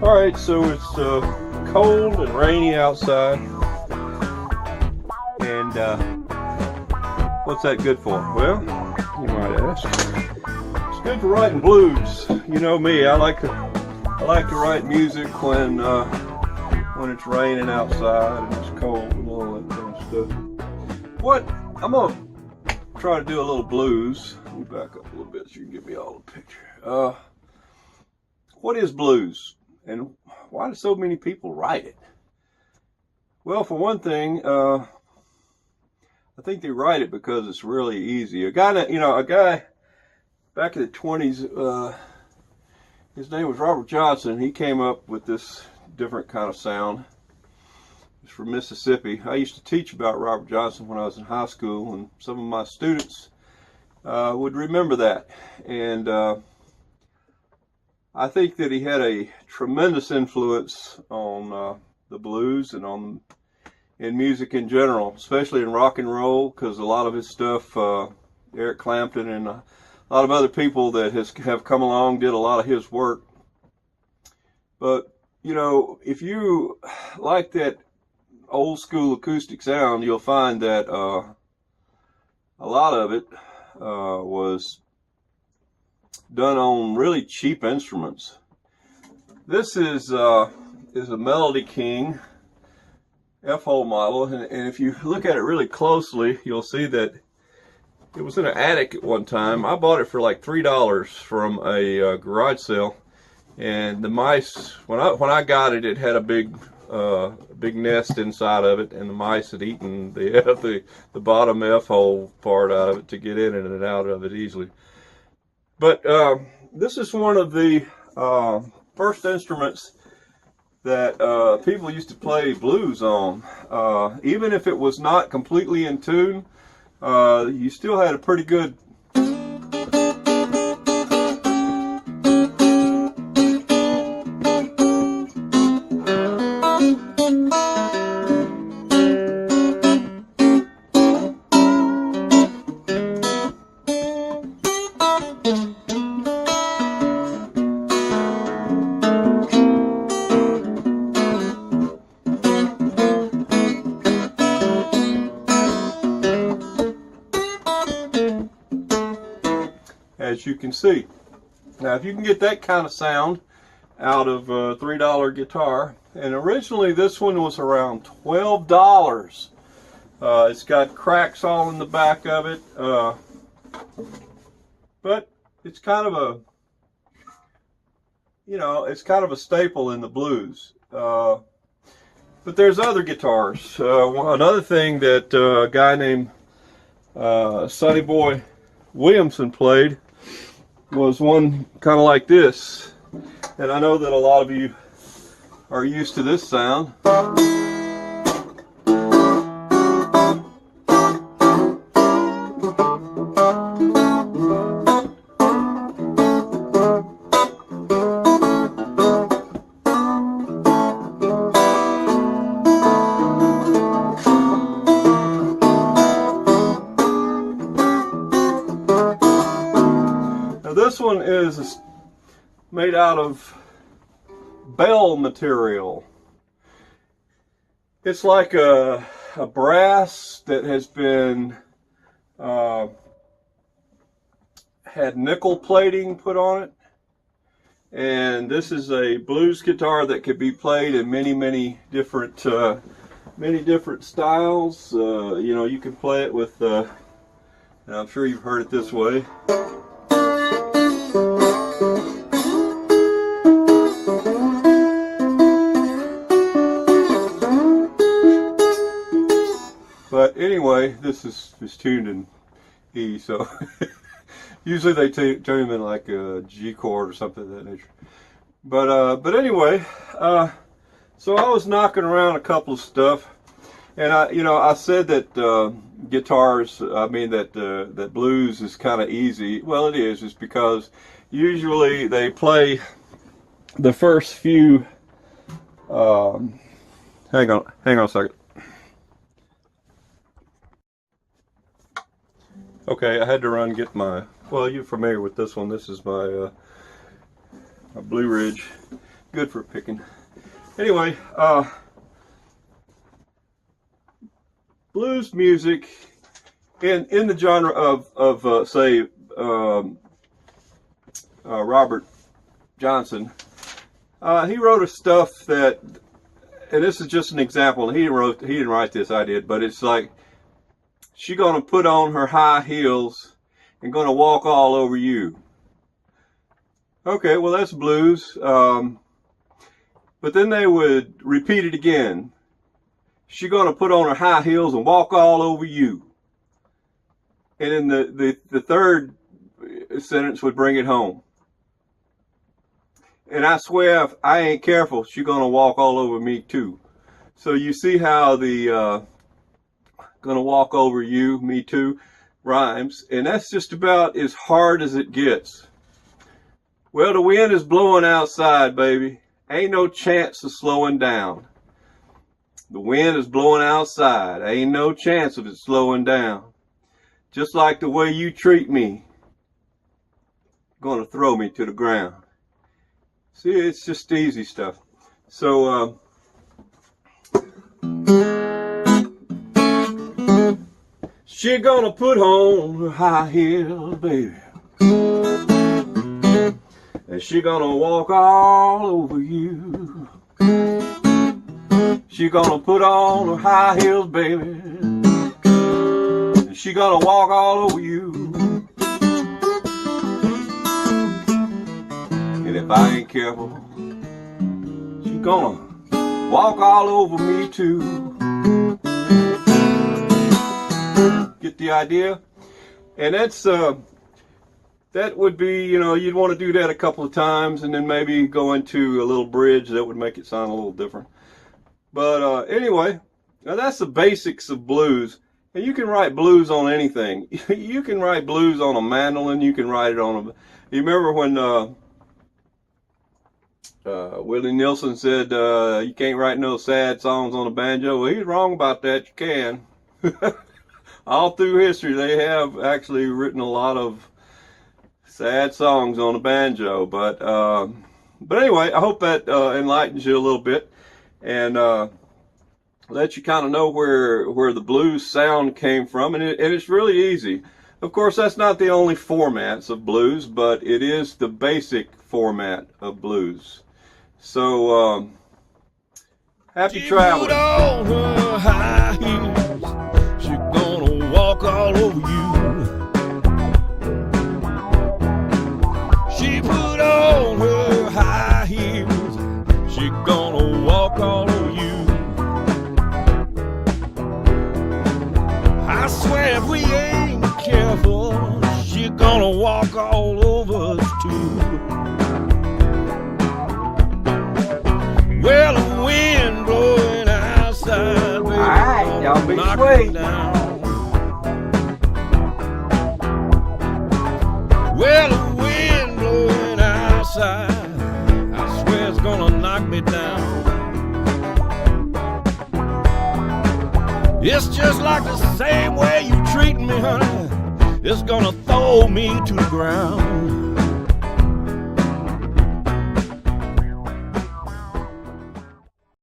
Alright, so it's cold and rainy outside, and what's that good for? Well, you might ask. It's good for writing blues. You know me, I like to write music when it's raining outside and it's cold and all that kind of stuff. I'm gonna try to do a little blues. Let me back up a little bit so you can get me all the picture. What is blues? And why do so many people write it? Well, for one thing, I think they write it because it's really easy. A guy back in the 20s, his name was Robert Johnson. He came up with this different kind of sound. He's from Mississippi. I used to teach about Robert Johnson when I was in high school, and some of my students would remember that. And I think that he had a tremendous influence on the blues and in music in general, especially in rock and roll, because a lot of his stuff, Eric Clapton and a lot of other people that have come along did a lot of his work. But, you know, if you like that old school acoustic sound, you'll find that a lot of it was done on really cheap instruments. This is a Melody King F-hole model, and if you look at it really closely, you'll see that it was in an attic at one time. I bought it for like $3 from a garage sale, and the mice, when I got it, it had a big nest inside of it, and the mice had eaten the bottom F-hole part out of it to get in and out of it easily. But this is one of the first instruments that people used to play blues on. Even if it was not completely in tune, you still had a pretty good as you can see. Now, if you can get that kind of sound out of a $3 guitar, and originally this one was around $12. It's got cracks all in the back of it, but it's kind of a, it's kind of a staple in the blues. But there's other guitars. Another thing that a guy named Sonny Boy Williamson played was one kind of like this, and I know that a lot of you are used to this sound. This one is made out of bell material. It's like a brass that has been had nickel plating put on it, and this is a blues guitar that could be played in many different styles. You can play it with, and I'm sure you've heard it this way. But anyway, this is tuned in E, so usually they tune them in like a G chord or something of that nature. But anyway, so I was knocking around a couple of stuff, and I said that that blues is kind of easy. Well, it is. It's because usually they play the first few. Hang on a second. Okay, I had to run and get my, well, you're familiar with this one. This is my Blue Ridge good for picking. Anyway, blues music in the genre of say Robert Johnson. He wrote a stuff that, and this is just an example. He didn't write this, I did, but it's like, she gonna put on her high heels and gonna walk all over you. Okay, well that's blues. But then they would repeat it again. She gonna put on her high heels and walk all over you. And then the third sentence would bring it home. And I swear, if I ain't careful, she's gonna walk all over me too. So you see how the gonna walk over you, me too, rhymes. And that's just about as hard as it gets. Well, the wind is blowing outside, baby. Ain't no chance of slowing down. The wind is blowing outside. Ain't no chance of it slowing down. Just like the way you treat me, gonna throw me to the ground. See, it's just easy stuff. So, she gonna put on her high heels, baby. And she gonna walk all over you. She gonna put on her high heels, baby. And she gonna walk all over you. And if I ain't careful, she gonna walk all over me too. Get the idea? And that's that would be, you know, you'd want to do that a couple of times and then maybe go into a little bridge that would make it sound a little different. But anyway, now that's the basics of blues. And you can write blues on anything. You can write blues on a mandolin. You can write it on a... You remember when Willie Nelson said you can't write no sad songs on a banjo? Well, he's wrong about that. You can. All through history, they have actually written a lot of sad songs on the banjo. But anyway, I hope that enlightens you a little bit and let you kind of know where the blues sound came from. And it's really easy. Of course, that's not the only formats of blues, but it is the basic format of blues. So, happy traveling. She put on her high heels. She gonna walk all over you. She put on her high heels. She gonna walk all over you. I swear if we ain't careful, she gonna walk all over us too. Well, the wind blowing outside, baby, alright, y'all be knock sweet. me down. Well, the wind blowing outside, I swear it's gonna knock me down. It's just like the same way you treat me, honey. It's gonna throw me to the ground.